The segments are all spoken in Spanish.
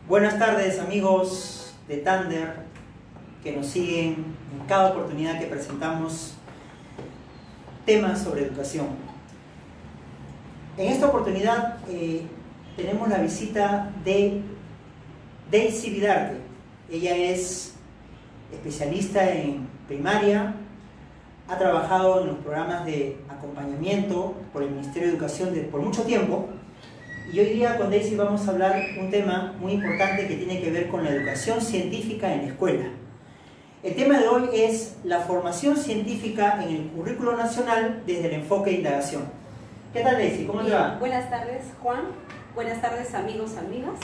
Buenas tardes, amigos de Thunder que nos siguen en cada oportunidad que presentamos temas sobre educación. En esta oportunidad tenemos la visita de Daisy Vidarte. Ella es especialista en primaria, ha trabajado en los programas de acompañamiento por el Ministerio de Educación por mucho tiempo. Y hoy día con Daisy vamos a hablar un tema muy importante que tiene que ver con la educación científica en la escuela. El tema de hoy es la formación científica en el currículo nacional desde el enfoque de indagación. ¿Qué tal, Daisy? ¿Cómo te va? Buenas tardes, Juan. Buenas tardes, amigos, amigas.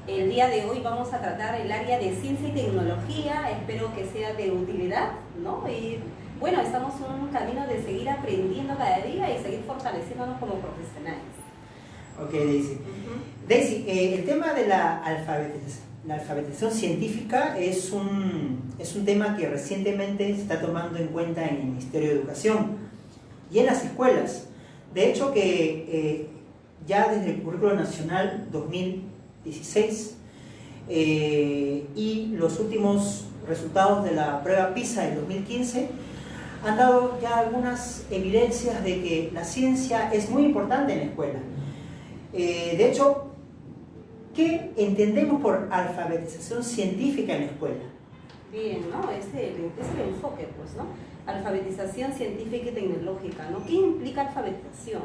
El día de hoy vamos a tratar el área de ciencia y tecnología. Espero que sea de utilidad, ¿no? Y bueno, estamos en un camino de seguir aprendiendo cada día y seguir fortaleciéndonos como profesionales. Ok, Daisy. Daisy, el tema de la alfabetización científica es un tema que recientemente se está tomando en cuenta en el Ministerio de Educación y en las escuelas. De hecho, que ya desde el Currículo Nacional 2016 y los últimos resultados de la prueba PISA del 2015 han dado ya algunas evidencias de que la ciencia es muy importante en la escuela. De hecho, ¿qué entendemos por alfabetización científica en la escuela? Bien, ¿no? Es el enfoque, pues, ¿no? Alfabetización científica y tecnológica, ¿no? ¿Qué implica alfabetización?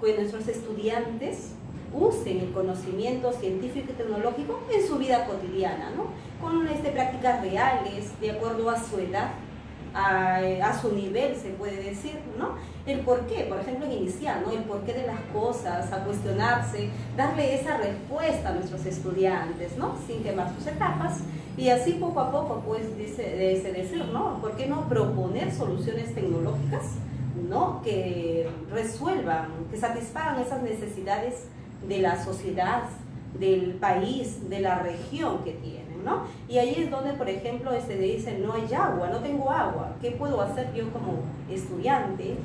Que nuestros estudiantes usen el conocimiento científico y tecnológico en su vida cotidiana, ¿no? Con prácticas reales, de acuerdo a su edad, a su nivel, se puede decir, ¿no? El porqué, por ejemplo, en inicial, ¿no? El porqué de las cosas, a cuestionarse, darle esa respuesta a nuestros estudiantes, ¿no? Sin quemar sus etapas, y así poco a poco, pues, decir, ¿no? ¿Por qué no proponer soluciones tecnológicas, ¿no? Que resuelvan, que satisfagan esas necesidades de la sociedad, del país, de la región que tienen, ¿no? Y ahí es donde, por ejemplo, dicen, no hay agua, no tengo agua. ¿Qué puedo hacer yo como estudiante,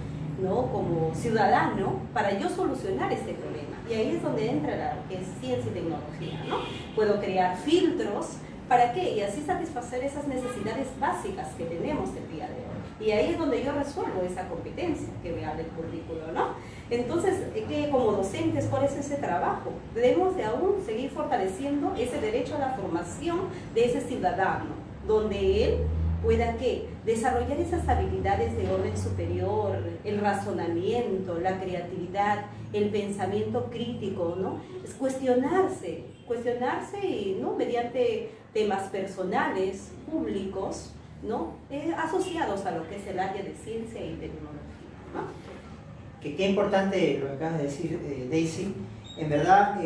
¿no? Como ciudadano, para yo solucionar este problema? Y ahí es donde entra la que es ciencia y tecnología, ¿no? Puedo crear filtros, ¿para qué? Y así satisfacer esas necesidades básicas que tenemos el día de hoy. Y ahí es donde yo resuelvo esa competencia que me habla el currículo, ¿no? Entonces, como docentes, ¿cuál es ese trabajo? Debemos de aún seguir fortaleciendo ese derecho a la formación de ese ciudadano, donde él pueda desarrollar esas habilidades de orden superior, el razonamiento, la creatividad, el pensamiento crítico, ¿no? Es cuestionarse y, ¿no? Mediante temas personales, públicos, ¿no? Asociados a lo que es el área de ciencia y tecnología, ¿no? Qué importante lo que acabas de decir, Daisy. En verdad,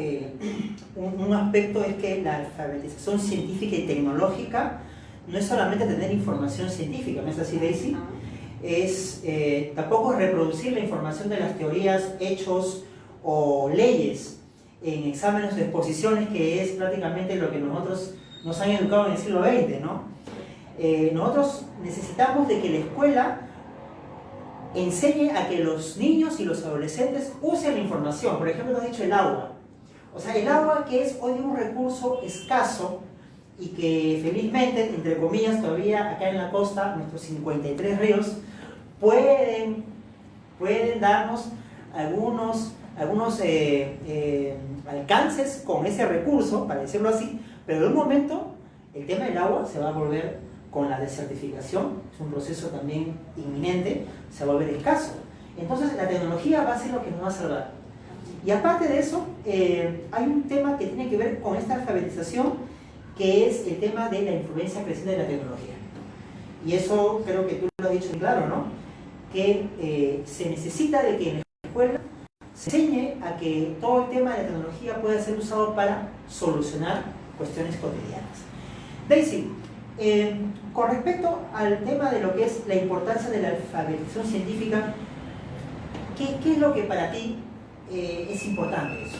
un aspecto es que la alfabetización científica y tecnológica no es solamente tener información científica, ¿no es así, Daisy? Tampoco es reproducir la información de las teorías, hechos o leyes en exámenes o exposiciones, que es prácticamente lo que nosotros nos han educado en el siglo XX, ¿no? Nosotros necesitamos de que la escuela enseñe a que los niños y los adolescentes usen la información. Por ejemplo, nos has dicho el agua. O sea, el agua, que es hoy un recurso escaso y que felizmente, entre comillas, todavía acá en la costa, nuestros 53 ríos pueden darnos algunos alcances con ese recurso, para decirlo así, pero en un momento el tema del agua se va a volver, con la desertificación, es un proceso también inminente, se va a volver escaso. Entonces la tecnología va a ser lo que nos va a salvar. Y aparte de eso, hay un tema que tiene que ver con esta alfabetización, que es el tema de la influencia creciente de la tecnología. Y eso creo que tú lo has dicho muy claro, ¿no? Que se necesita de que en la escuela se enseñe a que todo el tema de la tecnología pueda ser usado para solucionar cuestiones cotidianas. Daisy, con respecto al tema de lo que es la importancia de la alfabetización científica, ¿qué es lo que para ti es importante eso?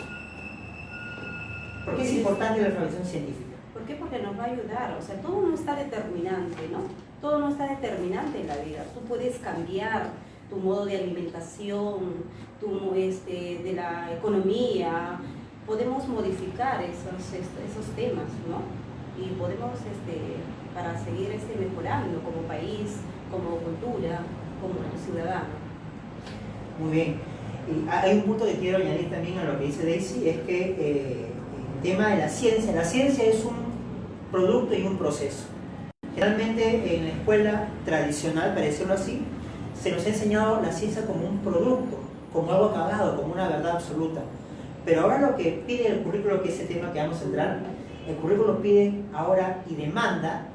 ¿Por qué es importante la alfabetización científica? ¿Por qué? Porque nos va a ayudar, o sea, todo no está determinante, ¿no? Todo no está determinante en la vida. Tú puedes cambiar tu modo de alimentación, de la economía, podemos modificar esos temas, ¿no? Y podemos, para seguir mejorando como país, como cultura, como ciudadano. Muy bien. Y hay un punto que quiero añadir también a lo que dice Daisy, es que el tema de la ciencia es un producto y un proceso. Generalmente en la escuela tradicional, para decirlo así, se nos ha enseñado la ciencia como un producto, como algo acabado, como una verdad absoluta. Pero ahora lo que pide el currículo, que es el tema que vamos a entrar, el currículo pide ahora y demanda,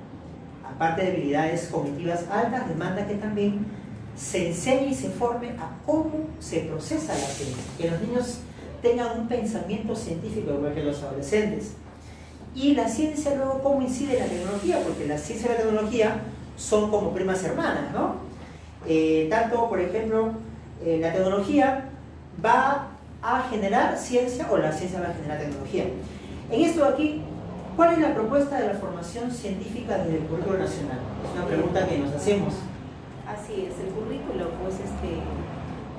aparte de habilidades cognitivas altas, demanda que también se enseñe y se forme a cómo se procesa la ciencia, que los niños tengan un pensamiento científico igual que los adolescentes. Y la ciencia luego cómo incide en la tecnología, porque la ciencia y la tecnología son como primas hermanas, ¿no? Tanto, por ejemplo, la tecnología va a generar ciencia o la ciencia va a generar tecnología. En esto de aquí, ¿cuál es la propuesta de la formación científica desde el currículo nacional? Es una pregunta que nos hacemos. Así es, el currículo pues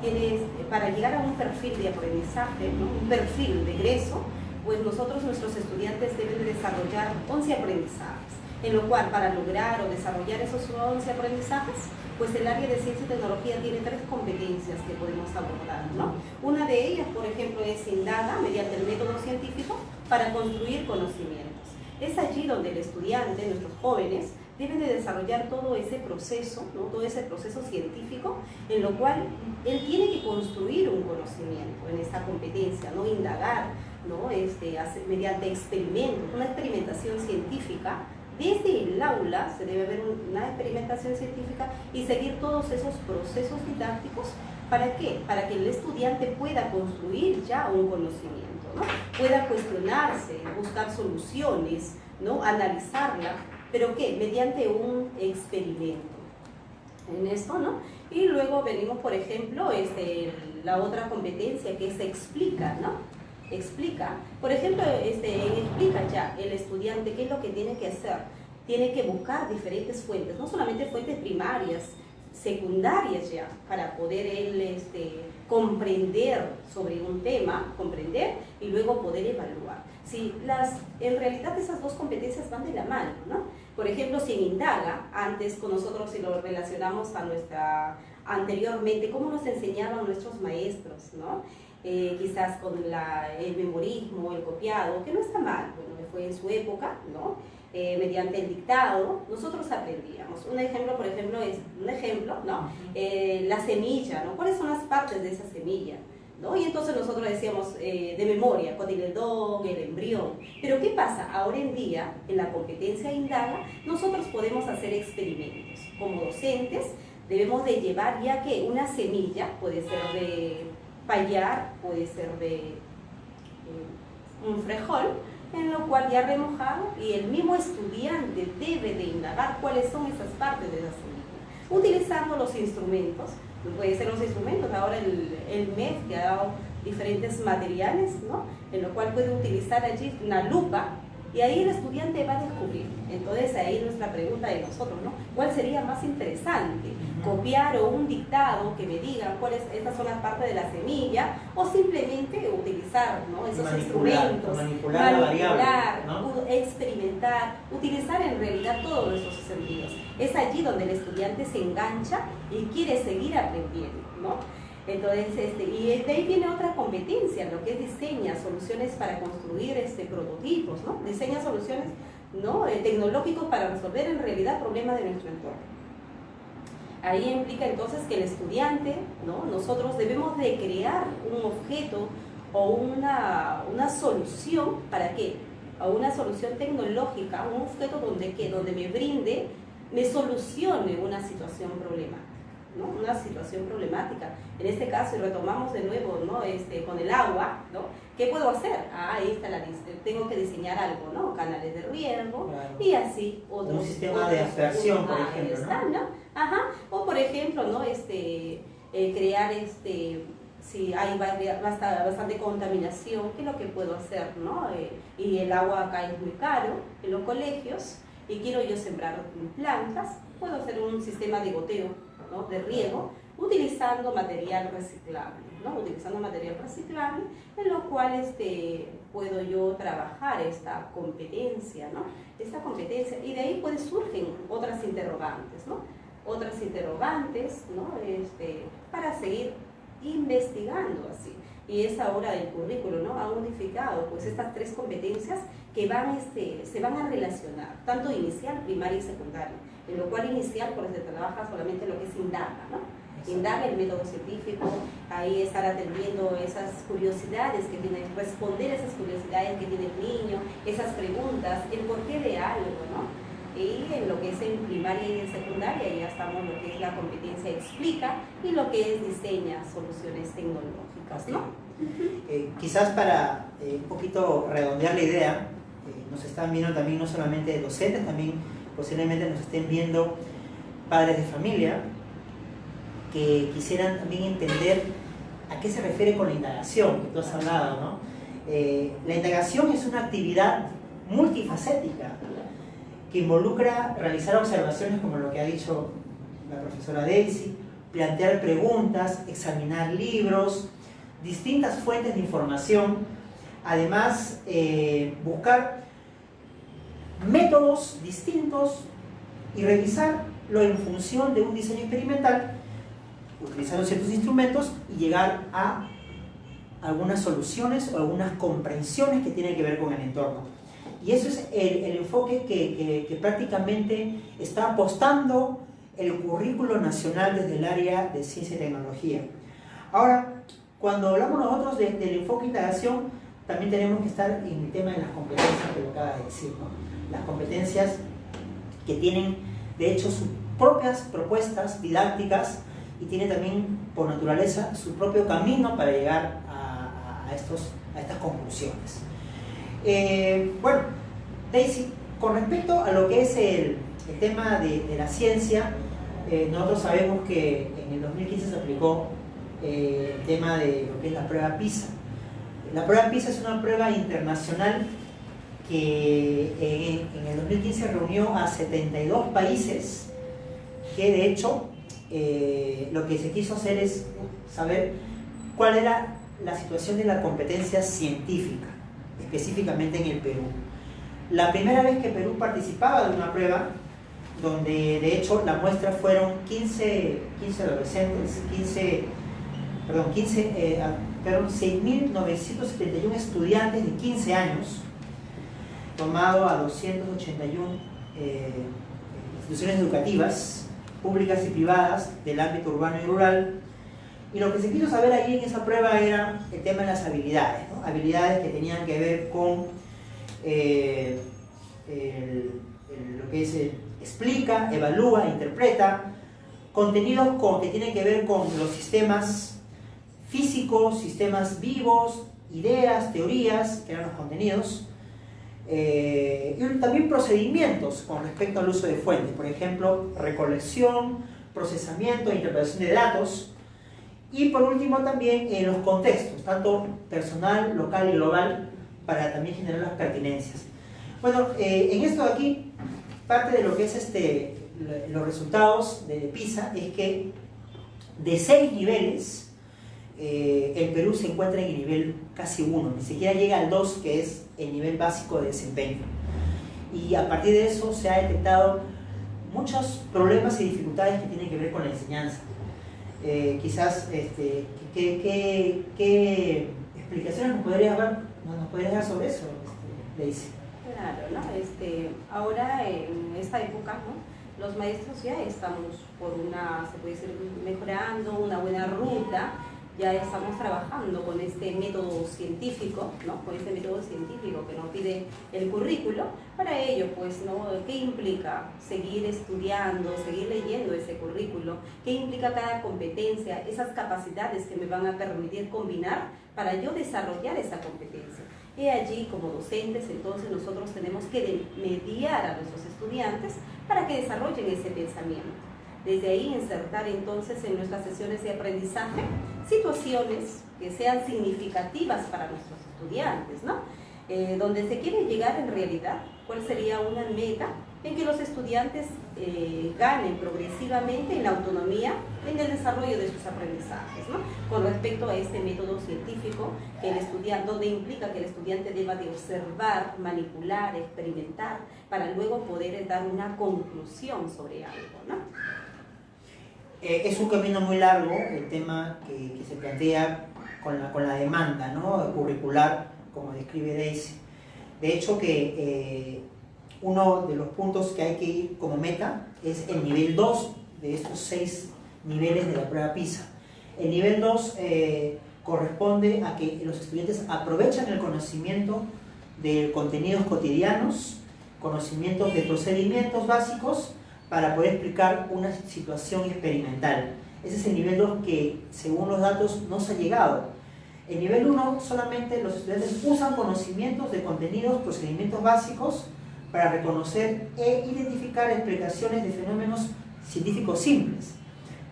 tiene, para llegar a un perfil de aprendizaje, ¿no? Un perfil de egreso, pues nuestros estudiantes deben de desarrollar 11 aprendizajes, en lo cual para lograr o desarrollar esos 11 aprendizajes, pues el área de ciencia y tecnología tiene 3 competencias que podemos abordar, ¿no? Una de ellas, por ejemplo, es indaga mediante el método científico para construir conocimientos. Es allí donde el estudiante, nuestros jóvenes, deben de desarrollar todo ese proceso, ¿no? Todo ese proceso científico, en lo cual él tiene que construir un conocimiento en esta competencia, ¿no? Indagar, ¿no? Mediante experimentos, una experimentación científica. Desde el aula se debe haber una experimentación científica y seguir todos esos procesos didácticos. ¿Para qué? Para que el estudiante pueda construir ya un conocimiento, ¿no? Pueda cuestionarse, buscar soluciones, ¿no? Analizarla, pero ¿qué? Mediante un experimento. En esto, ¿no? Y luego venimos, por ejemplo, la otra competencia que es explica, ¿no? Explica, por ejemplo, explica ya el estudiante qué es lo que tiene que hacer. Tiene que buscar diferentes fuentes, no solamente fuentes primarias, secundarias ya, para poder él comprender sobre un tema, comprender y luego poder evaluar. Sí, en realidad esas dos competencias van de la mano, ¿no? Por ejemplo, si en indaga, antes con nosotros si lo relacionamos anteriormente, cómo nos enseñaban nuestros maestros, ¿no? Quizás con el memorismo, el copiado, que no está mal, bueno, que fue en su época, ¿no? Mediante el dictado, nosotros aprendíamos. Un ejemplo, por ejemplo, ¿no? La semilla, ¿no? ¿Cuáles son las partes de esa semilla? ¿No? Y entonces nosotros decíamos de memoria, cotiledón, el embrión. Pero ¿qué pasa? Ahora en día, en la competencia indaga, nosotros podemos hacer experimentos. Como docentes, debemos de llevar ya que una semilla, puede ser de payar, puede ser de un frejol, en lo cual ya remojado y el mismo estudiante debe de indagar cuáles son esas partes de la semilla, utilizando los instrumentos. Puede ser los instrumentos, ahora el MEF que ha dado diferentes materiales, ¿no? En lo cual puede utilizar allí una lupa y ahí el estudiante va a descubrir. Entonces ahí nuestra pregunta de nosotros, ¿no? ¿Cuál sería más interesante? ¿Copiar o un dictado que me digan estas son las partes de la semilla o simplemente utilizar, ¿no? Esos instrumentos, manipular la variable, ¿no? Experimentar, utilizar en realidad todos nuestros sentidos? Es allí donde el estudiante se engancha y quiere seguir aprendiendo, ¿no? Entonces, y de ahí viene otra competencia, lo que es diseña soluciones para construir prototipos, ¿no? Diseña soluciones, ¿no? Tecnológicos para resolver en realidad problemas de nuestro entorno. Ahí implica entonces que el estudiante, ¿no? Nosotros debemos de crear un objeto o una solución, ¿para qué? O una solución tecnológica, un objeto donde me brinde, me solucione una situación problemática, ¿no? Una situación problemática. En este caso, y retomamos de nuevo, ¿no? Con el agua, ¿no? ¿Qué puedo hacer? Ahí está tengo que diseñar algo, ¿no? Canales de riego, claro. Y así otros. Un sistema de aspersión, por ejemplo, ¿no? Ajá. O por ejemplo, ¿no? Crear si hay bastante contaminación, ¿qué es lo que puedo hacer, ¿no? Y el agua acá es muy caro en los colegios y quiero yo sembrar plantas, puedo hacer un sistema de goteo, ¿no? De riego, utilizando material reciclable, ¿no? Utilizando material reciclable, en lo cual puedo yo trabajar esta competencia, ¿no? Esta competencia, y de ahí pues surgen otras interrogantes, ¿no? Otras interrogantes, ¿no? Para seguir investigando así. Y es ahora el currículo, ¿no? Ha unificado pues estas tres competencias que se van a relacionar, tanto inicial, primaria y secundaria, en lo cual inicial pues se trabaja solamente lo que es indaga, ¿no? Indaga el método científico, ahí estar atendiendo esas curiosidades que tiene, responder esas curiosidades que tiene el niño, esas preguntas, el porqué de algo, ¿no? Y en lo que es en primaria y en secundaria ya estamos en lo que es la competencia explica y lo que es diseña soluciones tecnológicas, ¿no? Quizás para un poquito redondear la idea, nos están viendo también no solamente docentes, también posiblemente nos estén viendo padres de familia que quisieran también entender a qué se refiere con la indagación que tú has hablado, ¿no? La indagación es una actividad multifacética que involucra realizar observaciones como lo que ha dicho la profesora Daisy, plantear preguntas, examinar libros, distintas fuentes de información, además buscar métodos distintos y revisarlo en función de un diseño experimental, utilizando ciertos instrumentos y llegar a algunas soluciones o algunas comprensiones que tienen que ver con el entorno. Y eso es el enfoque que prácticamente está apostando el currículo nacional desde el área de ciencia y tecnología. Ahora, cuando hablamos nosotros del enfoque de indagación, también tenemos que estar en el tema de las competencias que lo acaba de decir, ¿no? Las competencias que tienen, de hecho, sus propias propuestas didácticas y tienen también, por naturaleza, su propio camino para llegar a estas conclusiones. Bueno, Daisy, con respecto a lo que es el tema de la ciencia, nosotros sabemos que en el 2015 se aplicó el tema de lo que es la prueba PISA. La prueba PISA es una prueba internacional que en el 2015 reunió a 72 países que de hecho lo que se quiso hacer es saber cuál era la situación de la competencia científica, específicamente en el Perú. La primera vez que Perú participaba de una prueba, donde de hecho la muestra fueron 15 adolescentes, 6.971 estudiantes de 15 años, tomado a 281 instituciones educativas, públicas y privadas, del ámbito urbano y rural. Y lo que se quiso saber ahí en esa prueba era el tema de las habilidades, ¿no? Habilidades que tenían que ver con lo que es explica, evalúa, interpreta, contenidos que tienen que ver con los sistemas físicos, sistemas vivos, ideas, teorías, que eran los contenidos, y también procedimientos con respecto al uso de fuentes, por ejemplo, recolección, procesamiento e interpretación de datos. Y por último también los contextos, tanto personal, local y global, para también generar las pertinencias. Bueno, en esto de aquí, parte de lo que es los resultados de PISA es que de 6 niveles, el Perú se encuentra en el nivel casi 1, ni siquiera llega al 2, que es el nivel básico de desempeño. Y a partir de eso se ha detectado muchos problemas y dificultades que tienen que ver con la enseñanza. Quizás, ¿qué explicaciones nos podrías dar sobre eso, Daisy? Claro, ¿no? Ahora en esta época, ¿no? Los maestros ya estamos por se puede decir, mejorando una buena ruta, ya estamos trabajando con este método científico, ¿no? Con este método científico que nos pide el currículo. Para ello, pues, ¿no? ¿Qué implica seguir estudiando, seguir leyendo ese currículo? ¿Qué implica cada competencia? Esas capacidades que me van a permitir combinar para yo desarrollar esa competencia. Y allí, como docentes, entonces nosotros tenemos que mediar a nuestros estudiantes para que desarrollen ese pensamiento. Desde ahí insertar entonces en nuestras sesiones de aprendizaje situaciones que sean significativas para nuestros estudiantes, ¿no? donde se quiere llegar en realidad, cuál sería una meta en que los estudiantes ganen progresivamente en la autonomía en el desarrollo de sus aprendizajes, ¿no? Con respecto a este método científico que el estudiante, donde implica que el estudiante deba de observar, manipular, experimentar, para luego poder dar una conclusión sobre algo, ¿no? Es un camino muy largo el tema que se plantea con la demanda, ¿no?, curricular, como describe Daisy. De hecho, que uno de los puntos que hay que ir como meta es el nivel 2 de estos 6 niveles de la prueba PISA. El nivel 2 corresponde a que los estudiantes aprovechan el conocimiento de contenidos cotidianos, conocimientos de procedimientos básicos para poder explicar una situación experimental. Ese es el nivel 2 que, según los datos, no se ha llegado. El nivel 1 solamente los estudiantes usan conocimientos de contenidos, procedimientos básicos para reconocer e identificar explicaciones de fenómenos científicos simples.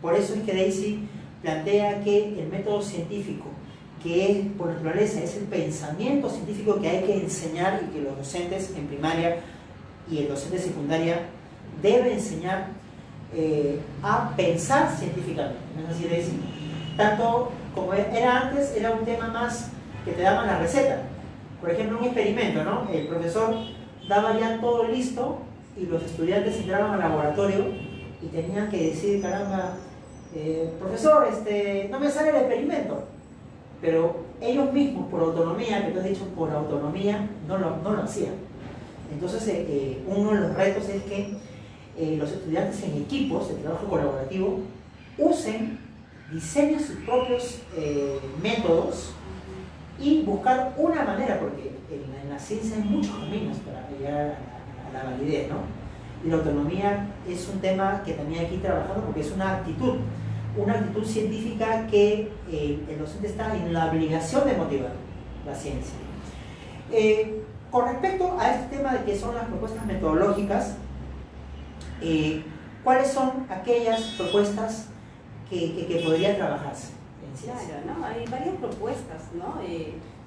Por eso es que Daisy plantea que el método científico, que es, por naturaleza es el pensamiento científico que hay que enseñar y que los docentes en primaria y el docente de secundaria debe enseñar a pensar científicamente. ¿No es así, Daisy? Tanto como era antes, era un tema más que te daban la receta. Por ejemplo, un experimento, ¿no? El profesor daba ya todo listo y los estudiantes entraban al laboratorio y tenían que decir, caramba, profesor, no me sale el experimento. Pero ellos mismos, por autonomía, que tú has dicho por autonomía, no lo hacían. Entonces, uno de los retos es que los estudiantes en equipos de trabajo colaborativo diseñen sus propios métodos y buscar una manera, porque en la ciencia hay muchos caminos para llegar a la validez, ¿no? Y la autonomía es un tema que también hay que ir trabajando porque es una actitud científica que el docente está en la obligación de motivar la ciencia. Con respecto a este tema de que son las propuestas metodológicas, ¿cuáles son aquellas propuestas que podría trabajarse en ciencia? Claro, ¿no? Hay varias propuestas, ¿no?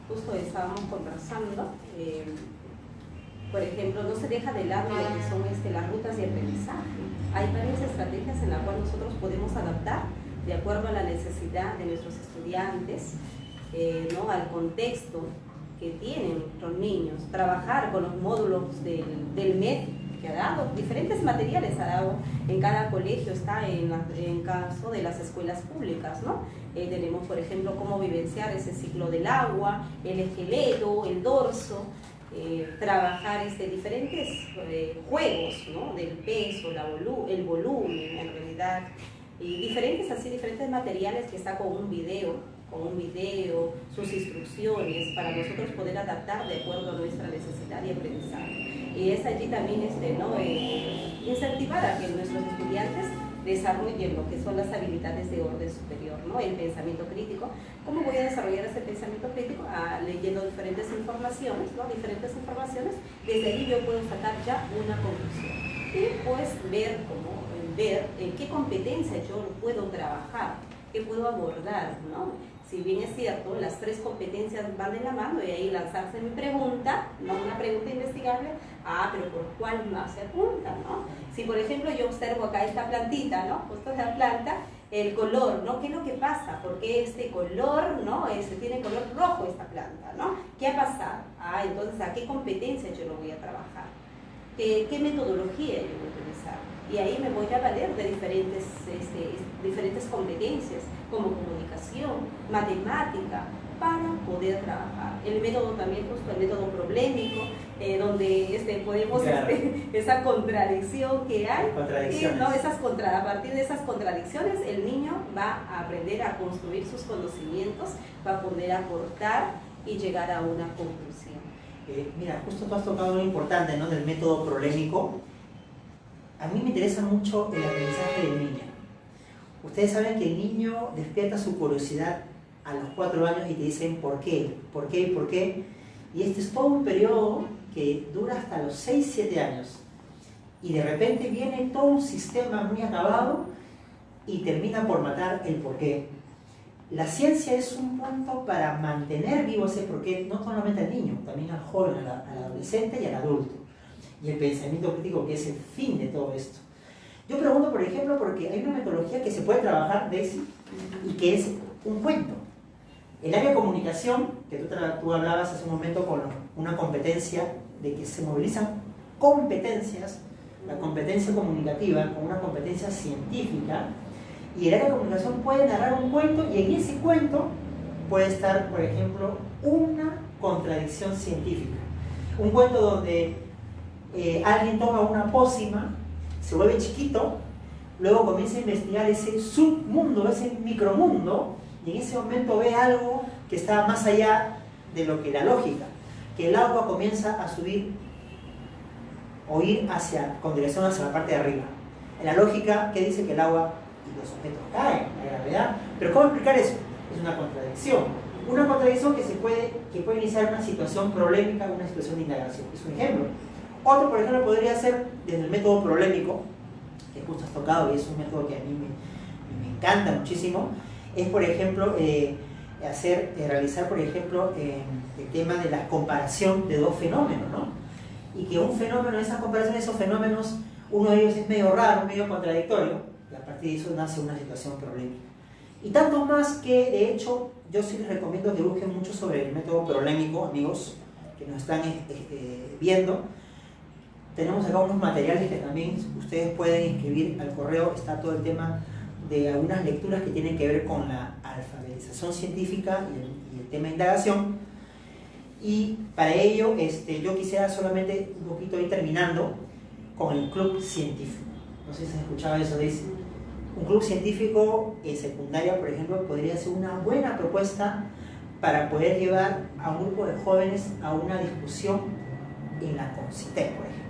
Justo estábamos conversando, por ejemplo, no se deja de lado lo que son las rutas de aprendizaje. Hay varias estrategias en las cuales nosotros podemos adaptar de acuerdo a la necesidad de nuestros estudiantes, ¿no?, al contexto que tienen los niños, trabajar con los módulos del MED que ha dado, diferentes materiales ha dado en cada colegio, está en caso de las escuelas públicas, ¿no? Tenemos, por ejemplo, cómo vivenciar ese ciclo del agua, el esqueleto, el dorso, trabajar diferentes juegos, ¿no?, del peso, el volumen, en realidad, y diferentes materiales que está con un video, sus instrucciones, para nosotros poder adaptar de acuerdo a nuestra necesidad y aprendizaje. Y es allí también ¿no?, incentivar a que nuestros estudiantes desarrollen lo que son las habilidades de orden superior, ¿no?, el pensamiento crítico. ¿Cómo voy a desarrollar ese pensamiento crítico? Leyendo diferentes informaciones, ¿no?, desde ahí yo puedo sacar ya una conclusión. Y pues ver en qué competencia yo puedo trabajar, qué puedo abordar, ¿no? Si bien es cierto, las 3 competencias van de la mano y ahí lanzarse mi pregunta, no una pregunta investigable, pero ¿por cuál más se apunta, no? Si por ejemplo yo observo acá esta plantita, ¿no?, justo esa planta, el color, ¿no?, ¿qué es lo que pasa? ¿Por qué este color, ¿no?, tiene color rojo esta planta, ¿no? ¿Qué ha pasado? Entonces, ¿a qué competencia yo lo voy a trabajar? ¿Qué metodología yo voy a utilizar? Y ahí me voy a valer de diferentes competencias, como comunicación, matemática, para poder trabajar. El método también, justo el método problemático, donde podemos, claro, esa contradicción que hay, ¿no? A partir de esas contradicciones, el niño va a aprender a construir sus conocimientos, va a poder aportar y llegar a una conclusión. Mira, justo tú has tocado algo importante, ¿no?, del método problemático. A mí me interesa mucho el aprendizaje del niño. Ustedes saben que el niño despierta su curiosidad a los 4 años y te dicen ¿por qué? ¿Por qué? ¿Por qué? Y este es todo un periodo que dura hasta los 6, 7 años. Y de repente viene todo un sistema muy acabado y termina por matar el por qué. la ciencia es un punto para mantener vivo ese porqué, no solamente al niño, también al joven, al adolescente y al adulto. Y el pensamiento crítico, que es el fin de todo esto. Yo pregunto, por ejemplo, porque hay una metodología que se puede trabajar, Daisy, y que es un cuento. El área de comunicación, que tú hablabas hace un momento con una competencia de que se movilizan competencias, la competencia comunicativa con una competencia científica, y el área de comunicación puede narrar un cuento y en ese cuento puede estar, por ejemplo, una contradicción científica. Un cuento donde alguien toma una pócima, se vuelve chiquito, luego comienza a investigar ese submundo, ese micromundo, y en ese momento ve algo que está más allá de lo que la lógica, que el agua comienza a subir o ir con dirección hacia la parte de arriba. En la lógica, ¿qué dice? Que el agua y los objetos caen, la gravedad. Pero ¿cómo explicar eso? Es una contradicción. Una contradicción que puede iniciar una situación problemática, una situación de indagación. Es un ejemplo. Otro, por ejemplo, podría ser desde el método problemático, que justo has tocado y es un método que a mí me encanta muchísimo. Es, por ejemplo, realizar, por ejemplo, el tema de la comparación de dos fenómenos, ¿no? Y que un fenómeno, esa comparación de esos fenómenos, uno de ellos es medio raro, medio contradictorio, y a partir de eso nace una situación problemática. Y tanto más que, de hecho, yo sí les recomiendo que busquen mucho sobre el método problemático, amigos que nos están viendo. Tenemos acá unos materiales que también ustedes pueden inscribir al correo, está todo el tema de algunas lecturas que tienen que ver con la alfabetización científica y el tema de indagación. Y para ello yo quisiera solamente un poquito ir terminando con el club científico. No sé si has escuchado eso, Daisy. Un club científico en secundaria, por ejemplo, podría ser una buena propuesta para poder llevar a un grupo de jóvenes a una discusión en la CONCITEC, por ejemplo.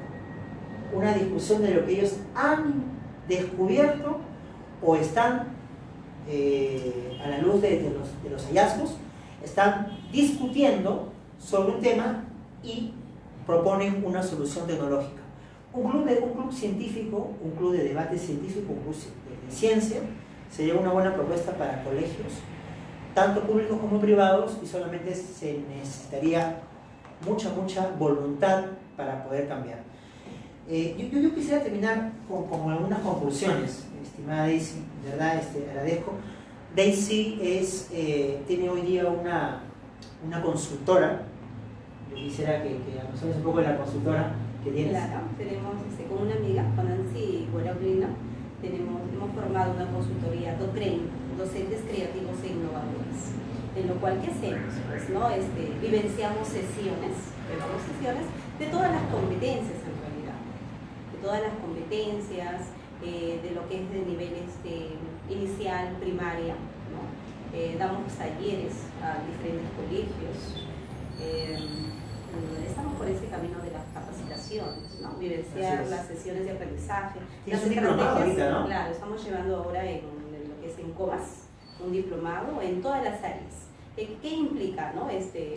Una discusión de lo que ellos han descubierto o están, a la luz de los hallazgos, están discutiendo sobre un tema y proponen una solución tecnológica. Un club científico, un club de debate científico, un club de ciencia, sería una buena propuesta para colegios, tanto públicos como privados, y solamente se necesitaría mucha voluntad para poder cambiar. Yo quisiera terminar con algunas conclusiones, estimada Daisy, de verdad agradezco. Daisy tiene hoy día una consultora. Yo quisiera que nos hables un poco de la consultora que tienes. Claro, tenemos con una amiga, con Nancy Guarablino, hemos formado una consultoría DOCRAIN, docentes creativos e innovadores, en lo cual, ¿qué hacemos? Pues, ¿no? Vivenciamos sesiones de todas las competencias en realidad, de todas las competencias, de lo que es de nivel inicial, primaria, ¿no? Damos talleres a diferentes colegios. Estamos por ese camino de las capacitaciones, ¿no? Vivenciar las sesiones de aprendizaje. Tienes un diplomado ahorita, ¿no? Claro, estamos llevando ahora en lo que es en COBAS, un diplomado en todas las áreas. ¿Qué implica, no?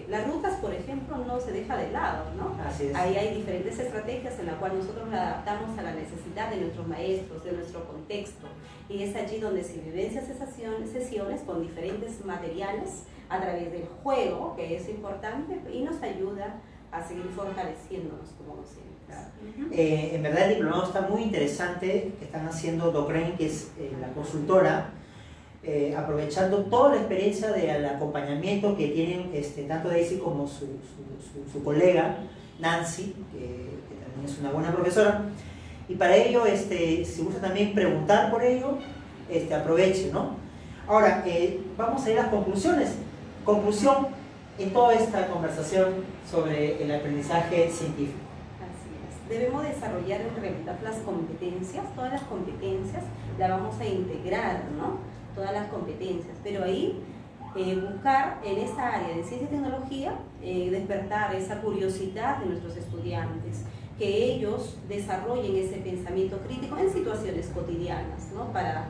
Las rutas, por ejemplo, no se deja de lado, ¿no? Así es. Ahí hay diferentes estrategias en las cuales nosotros la adaptamos a la necesidad de nuestros maestros, de nuestro contexto. Y es allí donde se vivencian esas sesiones con diferentes materiales a través del juego, que es importante, y nos ayuda a seguir fortaleciéndonos como docentes. Claro. En verdad el diplomado está muy interesante, que están haciendo DOCRAIN, que es la consultora, aprovechando toda la experiencia del acompañamiento que tienen tanto Daisy como su colega Nancy, que también es una buena profesora, y para ello, si gusta también preguntar por ello, aproveche, ¿no? Ahora, vamos a ir a las conclusiones. Conclusión en toda esta conversación sobre el aprendizaje científico. Así es. Debemos desarrollar en realidad las competencias, todas las competencias las vamos a integrar, ¿no? Todas las competencias, pero ahí buscar en esa área de ciencia y tecnología, despertar esa curiosidad de nuestros estudiantes, que ellos desarrollen ese pensamiento crítico en situaciones cotidianas, ¿no? Para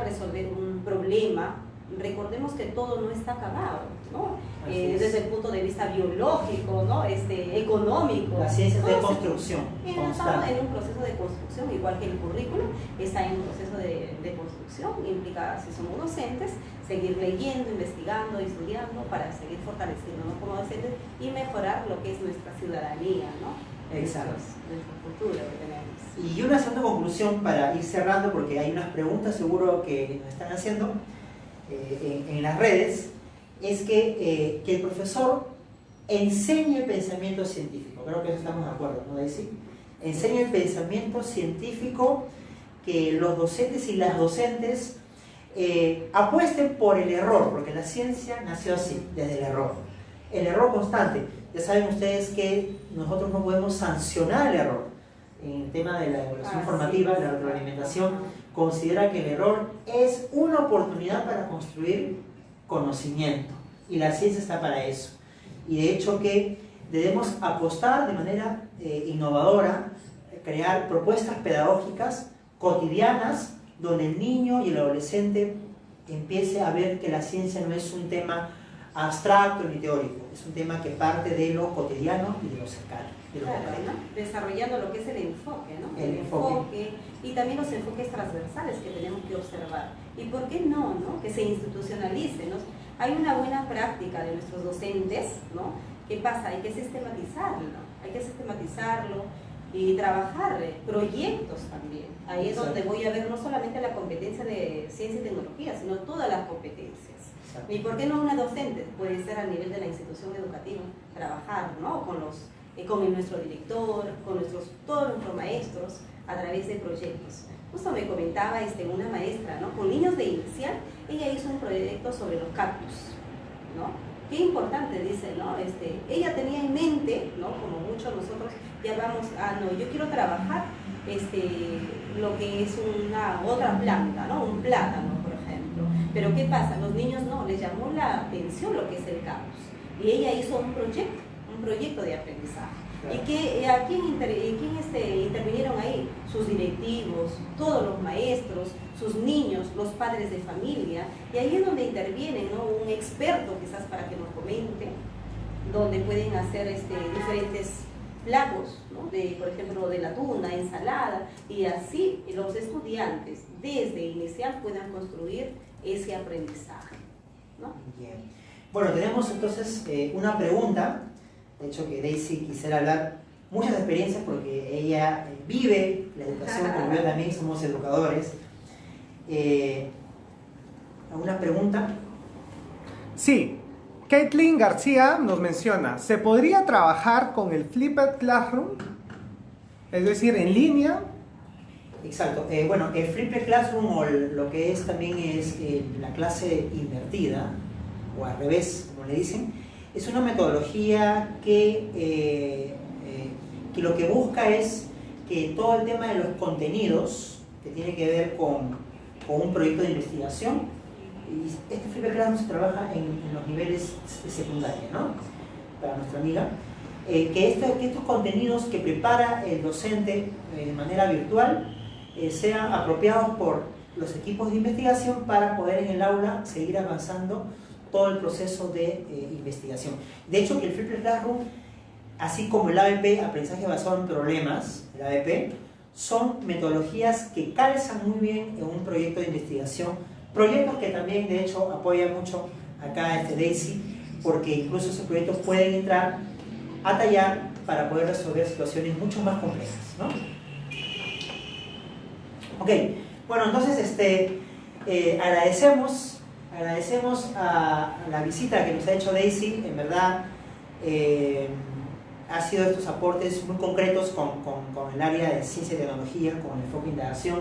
resolver un problema recordemos que todo no está acabado, ¿no? Es. Desde el punto de vista biológico, ¿no? Económico. La ciencia es de construcción Estamos constante. en un proceso de construcción, igual que el currículum está en un proceso de construcción, implica, si somos docentes, seguir leyendo, investigando, estudiando para seguir fortaleciéndonos como docentes y mejorar lo que es nuestra ciudadanía, ¿no? Exacto. Nuestra cultura que tenemos. Y una segunda conclusión para ir cerrando, porque hay unas preguntas seguro que nos están haciendo en las redes, es que el profesor enseñe el pensamiento científico. Creo que eso estamos de acuerdo, ¿no, Daisy? Enseñe el pensamiento científico, que los docentes y las docentes apuesten por el error, porque la ciencia nació así, desde el error. El error constante. Ya saben ustedes que nosotros no podemos sancionar el error. En el tema de la evaluación formativa, la retroalimentación, considera que el error es una oportunidad para construir conocimiento. Y la ciencia está para eso. Y de hecho que debemos apostar de manera innovadora, crear propuestas pedagógicas cotidianas donde el niño y el adolescente empiece a ver que la ciencia no es un tema abstracto ni teórico, es un tema que parte de lo cotidiano y de lo cercano. Claro, ¿no? Desarrollando lo que es el enfoque, ¿no? El enfoque. Y también los enfoques transversales que tenemos que observar. ¿Y por qué no, no? Que se institucionalice, ¿no? Hay una buena práctica de nuestros docentes, ¿no? ¿Qué pasa? Hay que sistematizarlo y trabajar proyectos también. Ahí es donde voy a ver no solamente la competencia de ciencia y tecnología, sino todas las competencias. Exacto. ¿Y por qué no una docente? Puede ser a nivel de la institución educativa, trabajar, ¿no? Con nuestro director, con todos nuestros maestros, a través de proyectos. Justo me comentaba una maestra, ¿no? Con niños de inicial, ella hizo un proyecto sobre los cactus, ¿no? Qué importante, dice, ¿no? Ella tenía en mente, ¿no? Como muchos nosotros, ya vamos, no, yo quiero trabajar lo que es una otra planta, ¿no? Un plátano, por ejemplo. Pero ¿qué pasa? Los niños no, les llamó la atención lo que es el cactus. Y ella hizo un proyecto de aprendizaje. Claro. ¿Y quién intervinieron ahí? Sus directivos, todos los maestros, sus niños, los padres de familia, y ahí es donde interviene, ¿no? Un experto quizás para que nos comente, donde pueden hacer diferentes platos, ¿no? Por ejemplo, de la tuna, ensalada, y así los estudiantes desde inicial puedan construir ese aprendizaje, ¿no? Bien. Bueno, tenemos entonces una pregunta. De hecho que Daisy quisiera hablar muchas experiencias porque ella vive la educación, como yo también somos educadores. ¿Alguna pregunta? Sí, Caitlin García nos menciona, ¿se podría trabajar con el Flipped Classroom? Es decir, en línea. Exacto. Bueno, el Flipped Classroom, o lo que es también es la clase invertida, o al revés, como le dicen, es una metodología que lo que busca es que todo el tema de los contenidos, que tiene que ver con un proyecto de investigación, y este Flipped Classroom se trabaja en los niveles secundarios, ¿no? Para nuestra amiga, que estos contenidos que prepara el docente de manera virtual sean apropiados por los equipos de investigación para poder en el aula seguir avanzando todo el proceso de investigación. De hecho, que el Flipped Classroom, así como el ABP, aprendizaje basado en problemas, el ABP, son metodologías que calzan muy bien en un proyecto de investigación, proyectos que también de hecho apoya mucho acá Daisy, porque incluso esos proyectos pueden entrar a tallar para poder resolver situaciones mucho más complejas, ¿no? Ok, bueno, entonces agradecemos a la visita que nos ha hecho Daisy. En verdad ha sido estos aportes muy concretos con el área de ciencia y tecnología, con el enfoque de indagación,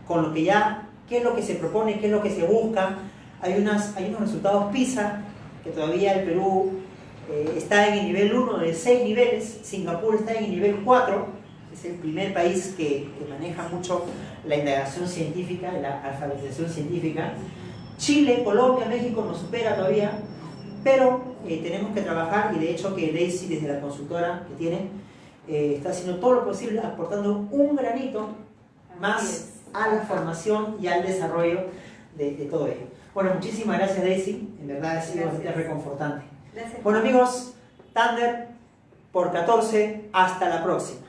con lo que ya, qué es lo que se propone, qué es lo que se busca. Hay unos resultados PISA, que todavía el Perú está en el nivel 1 de 6 niveles, Singapur está en el nivel 4, es el primer país que maneja mucho la indagación científica, la alfabetización científica. Chile, Colombia, México nos supera todavía, pero tenemos que trabajar, y de hecho que Daisy, desde la consultora que tiene, está haciendo todo lo posible, aportando un granito más a la formación y al desarrollo de todo ello. Bueno, muchísimas gracias Daisy, en verdad ha sido Gracias. bastante reconfortante. Gracias. Bueno amigos, Thunder por 14, hasta la próxima.